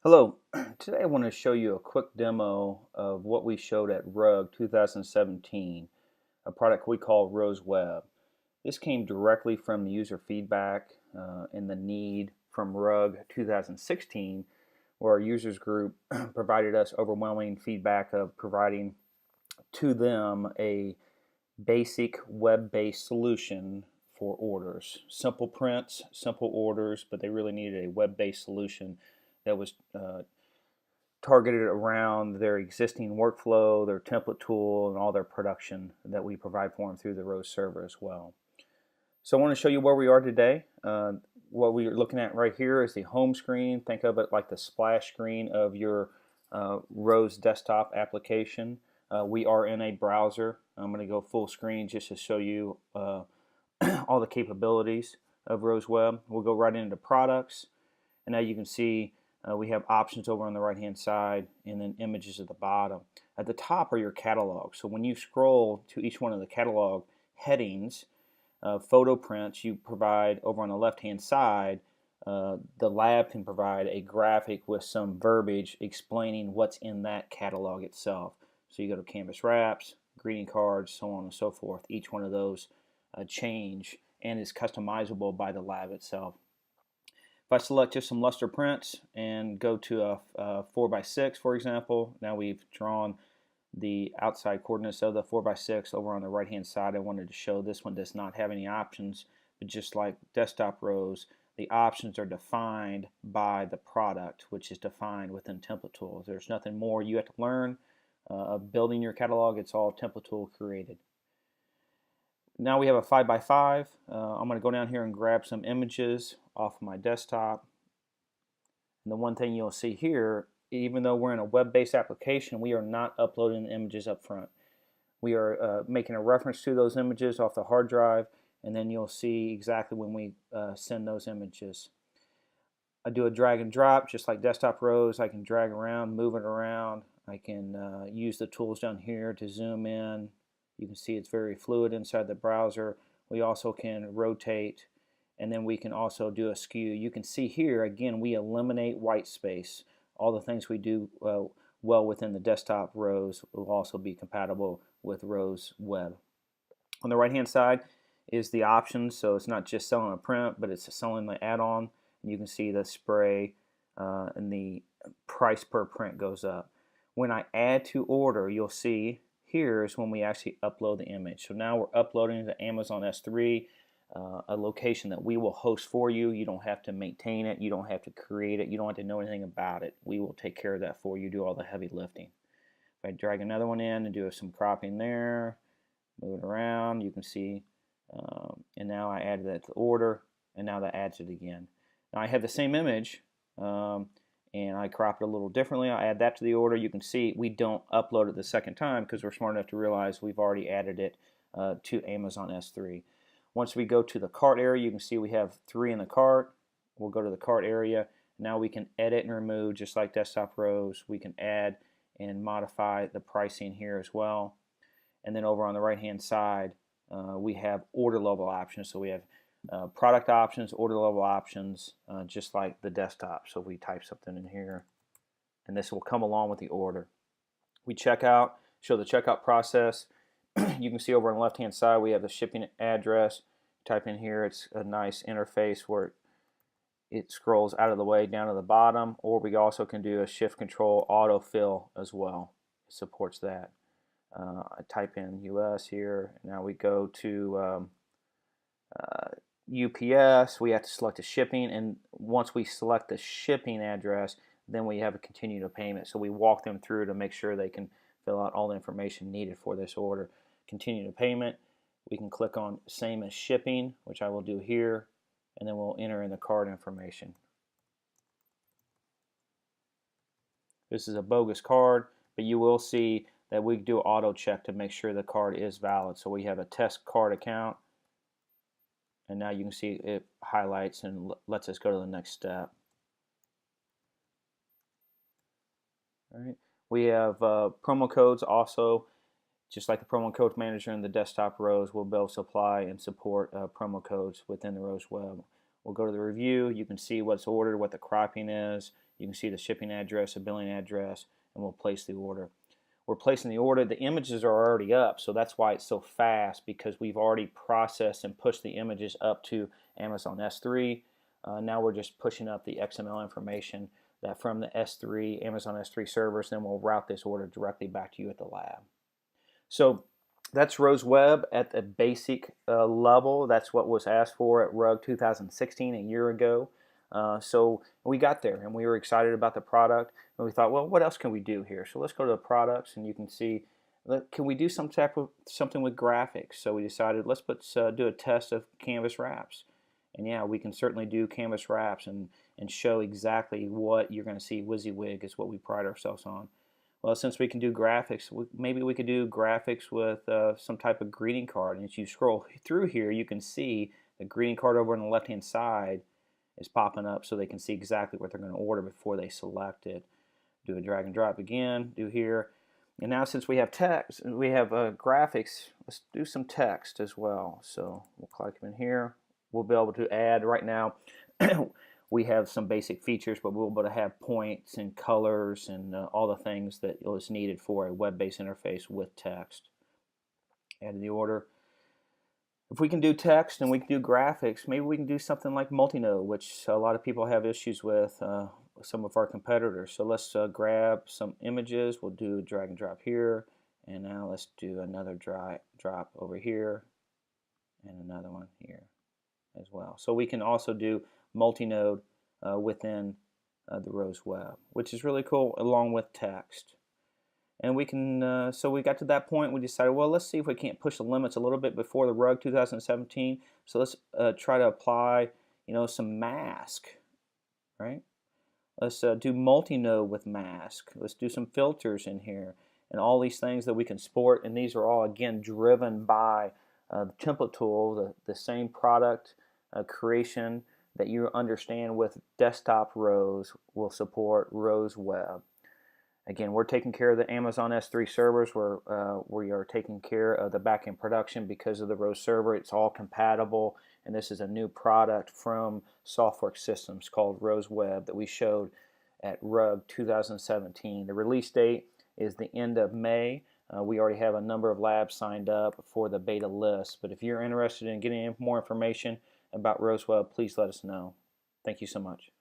Hello, today I want to show you a quick demo of what we showed at RUG 2017, a product we call ROES Web. This came directly from the user feedback and the need from RUG 2016, where our users group provided us overwhelming feedback of providing to them a basic web-based solution for orders. Simple prints, simple orders, but they really needed a web-based solution that was targeted around their existing workflow, their template tool, and all their production that we provide for them through the ROES server as well. So I want to show you where we are today. What we're looking at right here is the home screen. Think of it like the splash screen of your ROES desktop application. We are in a browser. I'm going to go full screen just to show you all the capabilities of ROES Web. We'll go right into products, and now you can see we have options over on the right hand side and then images at the bottom. At the top are your catalogs. So when you scroll to each one of the catalog headings, photo prints you provide over on the left hand side, the lab can provide a graphic with some verbiage explaining what's in that catalog itself. So you go to canvas wraps, greeting cards, so on and so forth. Each one of those change and is customizable by the lab itself. If I select just some luster prints and go to a 4x6, for example, now we've drawn the outside coordinates of the 4x6 over on the right hand side. I wanted to show this one does not have any options, but just like desktop ROES, the options are defined by the product, which is defined within template tools. There's nothing more you have to learn of building your catalog. It's all template tool created. Now we have a 5x5. I'm going to go down here and grab some images off of my desktop. And the one thing you'll see here, even though we're in a web-based application, we are not uploading the images up front. We are making a reference to those images off the hard drive, and then you'll see exactly when we send those images. I do a drag and drop just like desktop ROES. I can drag around, move it around. I can use the tools down here to zoom in. You can see it's very fluid inside the browser. We also can rotate, and then we can also do a skew. You can see here, again, we eliminate white space. All the things we do well within the desktop ROES will also be compatible with ROES Web. On the right-hand side is the options, so it's not just selling a print, but it's selling the add-on. You can see the spray and the price per print goes up. When I add to order, you'll see here is when we actually upload the image. So now we're uploading to Amazon S3, a location that we will host for you. You don't have to maintain it. You don't have to create it. You don't have to know anything about it. We will take care of that for you, do all the heavy lifting. If I drag another one in and do some cropping there, move it around, you can see, and now I added that to order, and now that adds it again. Now I have the same image, and I crop it a little differently. I add that to the order. You can see we don't upload it the second time because we're smart enough to realize we've already added it to Amazon S3. Once we go to the cart area, you can see we have 3 in the cart. We'll go to the cart area. Now we can edit and remove just like desktop ROES. We can add and modify the pricing here as well. And then over on the right hand side, we have order level options. So we have product options, order level options, just like the desktop. So we type something in here, and this will come along with the order. We check out, show the checkout process. You can see over on the left hand side we have the shipping address. Type in here, it's a nice interface where it scrolls out of the way down to the bottom, or we also can do a shift control autofill as well. It supports that. I type in US here, and now we go to UPS. We have to select the shipping, and once we select the shipping address, then we have a continue to payment. So we walk them through to make sure they can fill out all the information needed for this order. Continue to payment. We can click on same as shipping, which I will do here, and then we'll enter in the card information. This is a bogus card, but you will see that we do auto check to make sure the card is valid. So we have a test card account, and now you can see it highlights and lets us go to the next step. All right. We have promo codes also. Just like the promo code manager in the desktop ROES, we'll be able to supply and support promo codes within the ROES Web. We'll go to the review. You can see what's ordered, what the cropping is. You can see the shipping address, the billing address, and we'll place the order. We're placing the order. The images are already up, so that's why it's so fast, because we've already processed and pushed the images up to Amazon S3. Now we're just pushing up the XML information that from the S3, Amazon S3 servers, then we'll route this order directly back to you at the lab. So that's ROES Web at the basic level. That's what was asked for at RUG 2016 a year ago. So we got there, and we were excited about the product, and we thought, well, what else can we do here? So let's go to the products, and you can see, can we do something with graphics? So we decided, let's do a test of canvas wraps. And yeah, we can certainly do canvas wraps and show exactly what you're going to see. WYSIWYG is what we pride ourselves on. Well, since we can do graphics, maybe we could do graphics with some type of greeting card. And as you scroll through here, you can see the greeting card over on the left-hand side is popping up, so they can see exactly what they're going to order before they select it. Do a drag and drop again, do here. And now since we have text, we have graphics, let's do some text as well. So we'll click them in here. We'll be able to add, right now, we have some basic features, but we'll be able to have points and colors and all the things that is needed for a web-based interface with text. Add the order. If we can do text and we can do graphics, maybe we can do something like multi-node, which a lot of people have issues with some of our competitors. So let's grab some images. We'll do a drag and drop here, and now let's do another drop over here and another one here as well. So we can also do multi-node within the ROES Web, which is really cool, along with text. And we can, so we got to that point, we decided, well, let's see if we can't push the limits a little bit before the RUG 2017. So let's try to apply, some mask, right? Let's do multi-node with mask. Let's do some filters in here, and all these things that we can sport. And these are all, again, driven by the template tool, the same product creation that you understand with desktop ROES will support ROES Web. Again, we're taking care of the Amazon S3 servers. We are taking care of the backend production because of the ROES server. It's all compatible, and this is a new product from Softworks Systems called ROES Web that we showed at RUG 2017. The release date is the end of May. We already have a number of labs signed up for the beta list, but if you're interested in getting more information about ROES Web, please let us know. Thank you so much.